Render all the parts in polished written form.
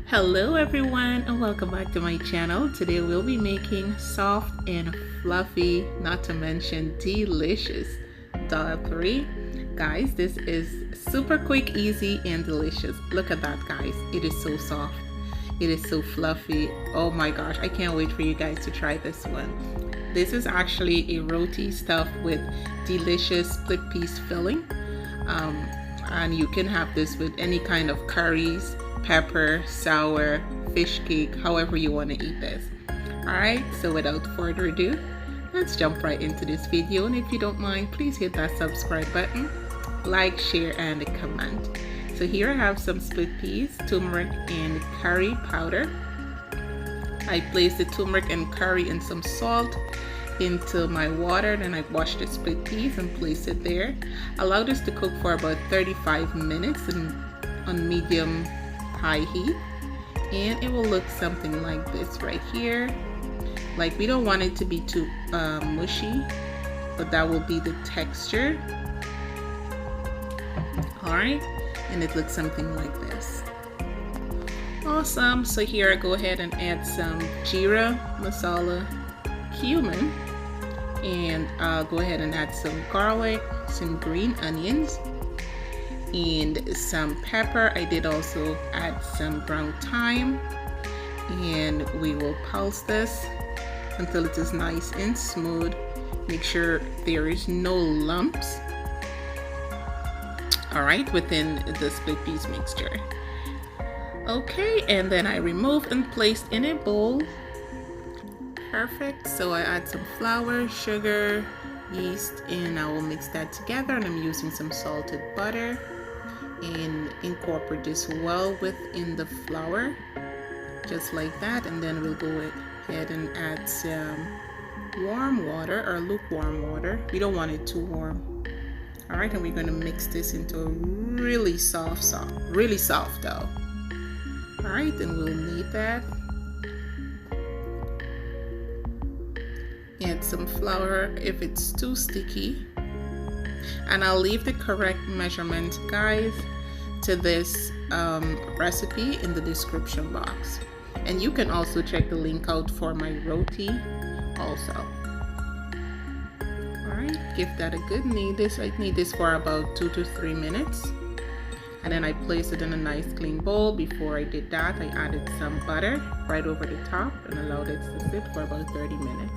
Hello everyone and welcome back to my channel. Today we'll be making soft and fluffy, not to mention delicious dal puri. Guys, this is super quick, easy and delicious. Look at that, guys. It is so soft. It is so fluffy. Oh my gosh, I can't wait for you guys to try this one. This is actually a roti stuffed with delicious split peas filling. And you can have this with any kind of curries, pepper, sour, fish cake, however you want to eat this. Alright, so without further ado, let's jump right into this video. And if you don't mind, please hit that subscribe button, like, share and comment. So here I have some split peas, turmeric and curry powder. I placed the turmeric and curry and some salt into my water, then I washed the split peas and placed it there. Allow this to cook for about 35 minutes on medium high heat, and it will look something like this right here. Like, we don't want it to be too mushy, but that will be the texture. Alright, and it looks something like this. Awesome. So here I go ahead and add some jeera, masala, cumin, and I'll go ahead and add some garlic, some green onions and some pepper. I did also add some ground thyme, and we will pulse this until it is nice and smooth. Make sure there is no lumps, alright, within the split peas mixture. Okay, and then I removed and placed in a bowl. Perfect. So I add some flour, sugar, yeast, and I will mix that together, and I'm using some salted butter and incorporate this well within the flour, just like that. And then we'll go ahead and add some warm water or lukewarm water. We don't want it too warm. All right, and we're going to mix this into a really soft dough. All right, and we'll knead that. Add some flour if it's too sticky, and I'll leave the correct measurement, guys, to this recipe in the description box, and you can also check the link out for my roti also. Alright, give that a good knead. I need this for about 2 to 3 minutes, and then I placed it in a nice clean bowl. Before I did that, I added some butter right over the top and allowed it to sit for about 30 minutes.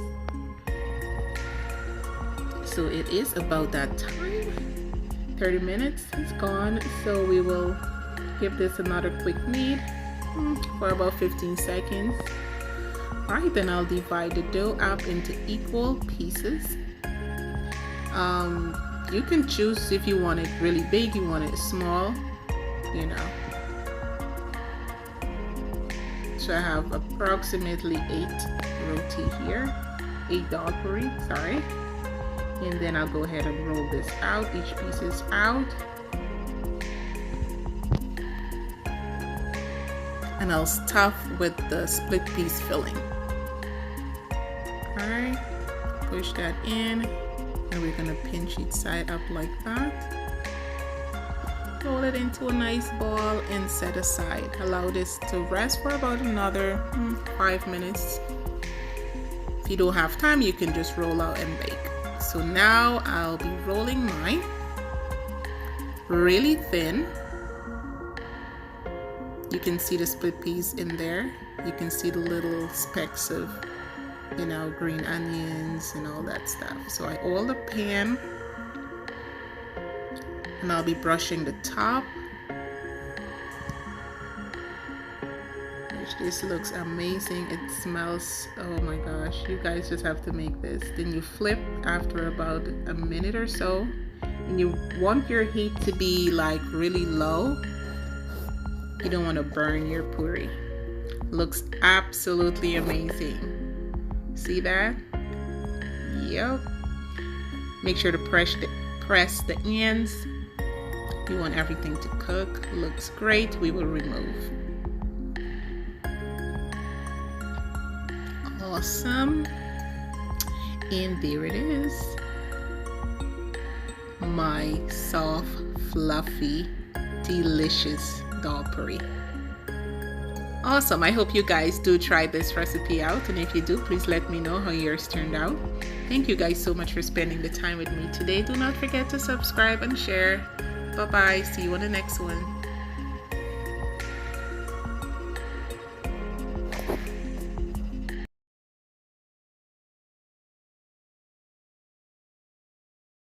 So it is about that time. 30 minutes is gone, so we will give this another quick knead for about 15 seconds. Alright, then I'll divide the dough up into equal pieces. You can choose if you want it really big, you want it small, you know. So I have approximately 8 roti here, 8 dal puri, sorry. And then I'll go ahead and roll this out. Each piece is out. And I'll stuff with the split peas filling. Alright, push that in. And we're gonna pinch each side up like that. Roll it into a nice ball and set aside. Allow this to rest for about another 5 minutes. If you don't have time, you can just roll out and bake. So now I'll be rolling mine really thin. You can see the split peas in there. You can see the little specks of, you know, green onions and all that stuff. So I oil the pan, and I'll be brushing the top. This looks amazing. It smells, oh my gosh, you guys just have to make this. Then you flip after about a minute or so, and you want your heat to be like really low. You don't want to burn your puri. Looks absolutely amazing. See that? Yep. Make sure to press the ends. You want everything to cook. Looks great. We will remove. Awesome. And there it is, my soft, fluffy, delicious dal puri. Awesome. I hope you guys do try this recipe out, and if you do, please let me know how yours turned out. Thank you guys so much for spending the time with me today. Do not forget to subscribe and share. Bye bye. See you on the next one.